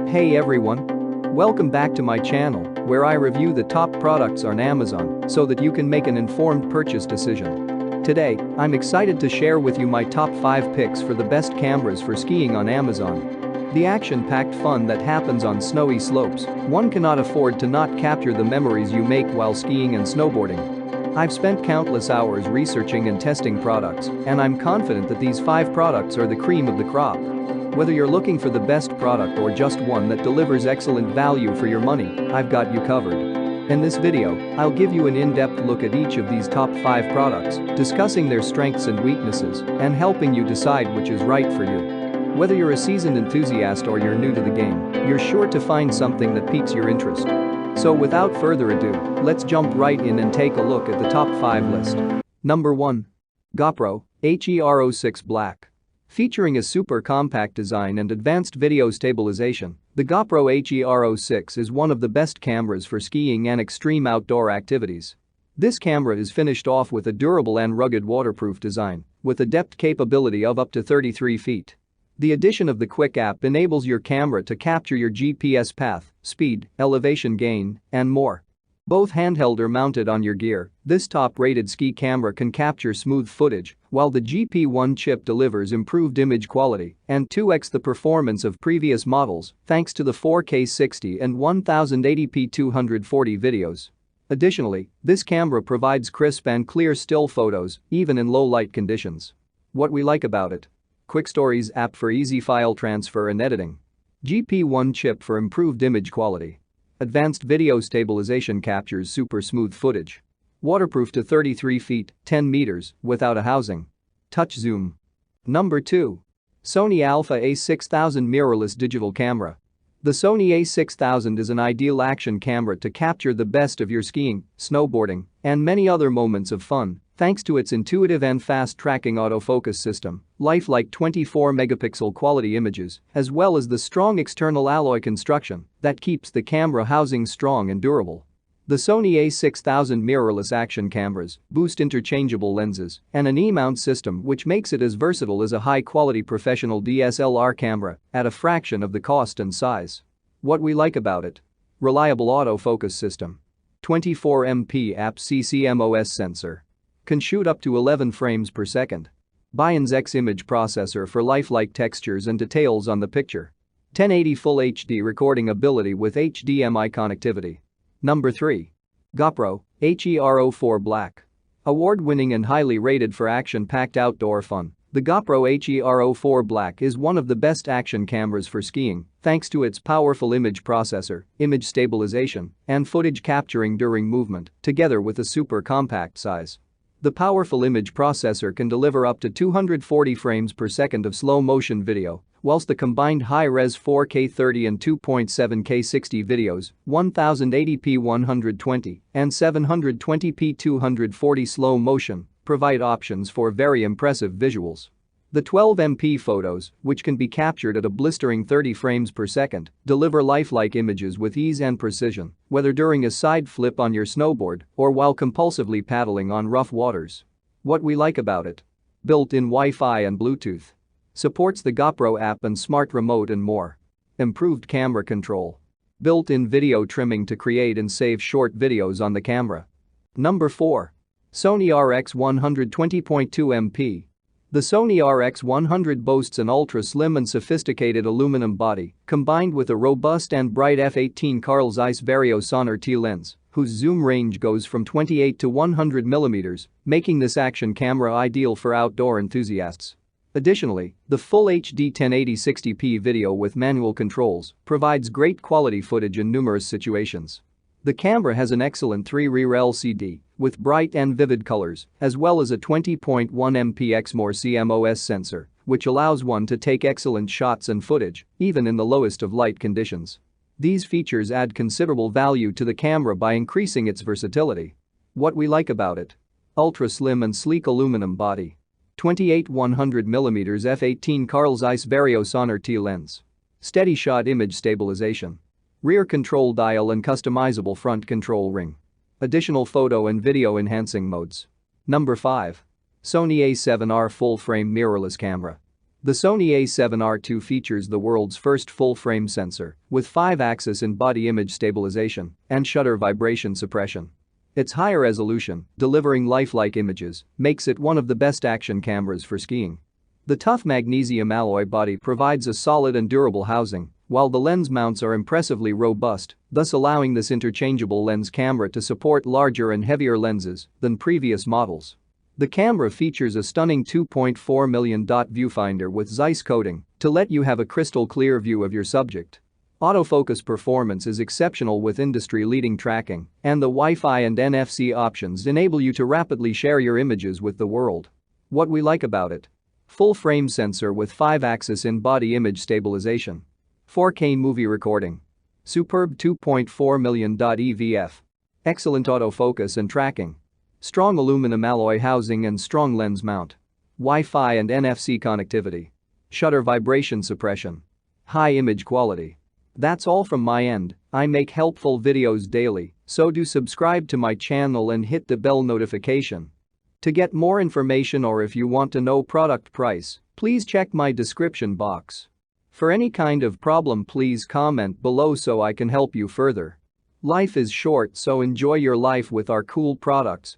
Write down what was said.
Hey everyone! Welcome back to my channel, where I review the top products on Amazon so that you can make an informed purchase decision. Today, I'm excited to share with you my top 5 picks for the best cameras for skiing on Amazon. The action-packed fun that happens on snowy slopes, one cannot afford to not capture the memories you make while skiing and snowboarding. I've spent countless hours researching and testing products, and I'm confident that these 5 products are the cream of the crop. Whether you're looking for the best product or just one that delivers excellent value for your money, I've got you covered. In this video, I'll give you an in-depth look at each of these top 5 products, discussing their strengths and weaknesses, and helping you decide which is right for you. Whether you're a seasoned enthusiast or you're new to the game, you're sure to find something that piques your interest. So without further ado, let's jump right in and take a look at the top 5 list. Number 1. GoPro HERO6 Black. Featuring a super compact design and advanced video stabilization, the GoPro HERO6 is one of the best cameras for skiing and extreme outdoor activities. This camera is finished off with a durable and rugged waterproof design, with a depth capability of up to 33 feet. The addition of the Quick app enables your camera to capture your GPS path, speed, elevation gain, and more. Both handheld or mounted on your gear, this top-rated ski camera can capture smooth footage, while the GP1 chip delivers improved image quality and 2x the performance of previous models thanks to the 4K 60 and 1080p 240 videos. Additionally, this camera provides crisp and clear still photos, even in low-light conditions. What we like about it: Quick Stories app for easy file transfer and editing. GP1 chip for improved image quality. Advanced video stabilization captures super smooth footage. Waterproof to 33 feet, 10 meters, without a housing. Touch zoom. Number 2. Sony Alpha A6000 Mirrorless Digital Camera. The Sony A6000 is an ideal action camera to capture the best of your skiing, snowboarding, and many other moments of fun, thanks to its intuitive and fast-tracking autofocus system, lifelike 24-megapixel quality images, as well as the strong external alloy construction that keeps the camera housing strong and durable. The Sony A6000 mirrorless action cameras boost interchangeable lenses and an E-mount system which makes it as versatile as a high-quality professional DSLR camera at a fraction of the cost and size. What we like about it: reliable autofocus system. 24MP app CCMOS sensor. Can shoot up to 11 frames per second. Bions X image processor for lifelike textures and details on the picture. 1080 Full HD recording ability with HDMI connectivity. Number 3. GoPro HERO4 Black. Award-winning and highly rated for action-packed outdoor fun, the GoPro HERO4 Black is one of the best action cameras for skiing thanks to its powerful image processor, image stabilization, and footage capturing during movement, together with a super compact size. The powerful image processor can deliver up to 240 frames per second of slow-motion video, whilst the combined high-res 4K 30 and 2.7K 60 videos, 1080p 120 and 720p 240 slow-motion, provide options for very impressive visuals. The 12MP photos, which can be captured at a blistering 30 frames per second, deliver lifelike images with ease and precision, whether during a side flip on your snowboard or while compulsively paddling on rough waters. What we like about it: built-in Wi-Fi and Bluetooth. Supports the GoPro app and smart remote and more. Improved camera control. Built-in video trimming to create and save short videos on the camera. Number 4. Sony RX100 20.2MP. The Sony RX100 boasts an ultra-slim and sophisticated aluminum body, combined with a robust and bright f/18 Carl Zeiss Vario Sonnar T lens, whose zoom range goes from 28 to 100 mm, making this action camera ideal for outdoor enthusiasts. Additionally, the full HD 1080-60p video with manual controls provides great quality footage in numerous situations. The camera has an excellent 3-rear LCD with bright and vivid colors, as well as a 20.1MP Exmor CMOS sensor, which allows one to take excellent shots and footage, even in the lowest of light conditions. These features add considerable value to the camera by increasing its versatility. What we like about it: ultra-slim and sleek aluminum body. 28 100mm f/18 Carl Zeiss Vario Sonnar T lens. Steady shot image stabilization. Rear control dial and customizable front control ring. Additional photo and video enhancing modes. Number 5. Sony A7R full-frame mirrorless camera. The Sony A7R II features the world's first full-frame sensor with 5-axis in-body image stabilization and shutter vibration suppression. Its higher resolution, delivering lifelike images, makes it one of the best action cameras for skiing. The tough magnesium alloy body provides a solid and durable housing, while the lens mounts are impressively robust, thus allowing this interchangeable lens camera to support larger and heavier lenses than previous models. The camera features a stunning 2.4 million dot viewfinder with Zeiss coating to let you have a crystal clear view of your subject. Autofocus performance is exceptional with industry-leading tracking, and the Wi-Fi and NFC options enable you to rapidly share your images with the world. What we like about it: full-frame sensor with 5-axis in-body image stabilization, 4K movie recording, superb 2.4 million EVF, excellent autofocus and tracking, strong aluminum alloy housing and strong lens mount, Wi-Fi and NFC connectivity, shutter vibration suppression, high image quality. That's all from my end. I make helpful videos daily, so do subscribe to my channel and hit the bell notification. To get more information or if you want to know product price, please check my description box. For any kind of problem, please comment below so I can help you further. Life is short, so enjoy your life with our cool products.